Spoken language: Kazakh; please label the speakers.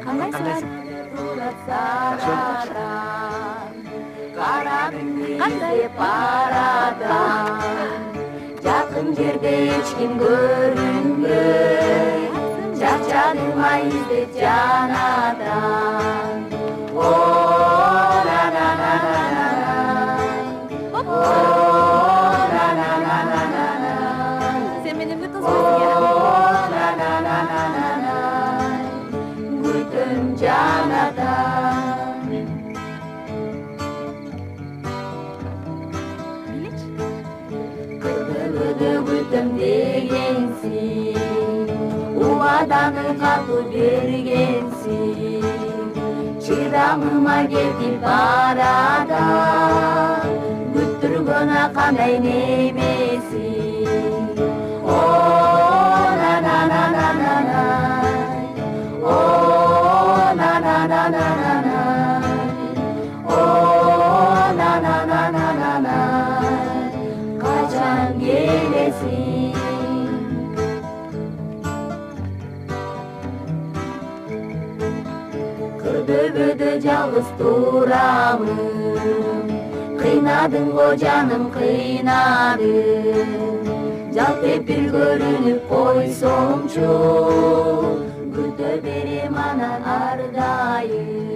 Speaker 1: Kandai Жақын жерде ешкім көрінбей Шаршадым іздеп жанадан О, на-на-на-на-на-на О, на-на-на-на-на-на
Speaker 2: Sen benimle kızıyorsun ya.
Speaker 1: О, на-на-на-на-на-на Күтім жанадан
Speaker 2: Bilic.
Speaker 1: Күтім дегенсің Уаданы қату бергенсің Шыдамыма кетіп барада Күттіргөна қандай немесің О, на-на-на-на-на-на О, на-на-на-на-на-на О, на-на-на-на-на-на Қачан келесің Кырдөбөдө жалгыз турамын Кыйнадың го жаным кыйнадың Жалпеп бир көрүнүп койсомчу Күтө берем анан ар дайым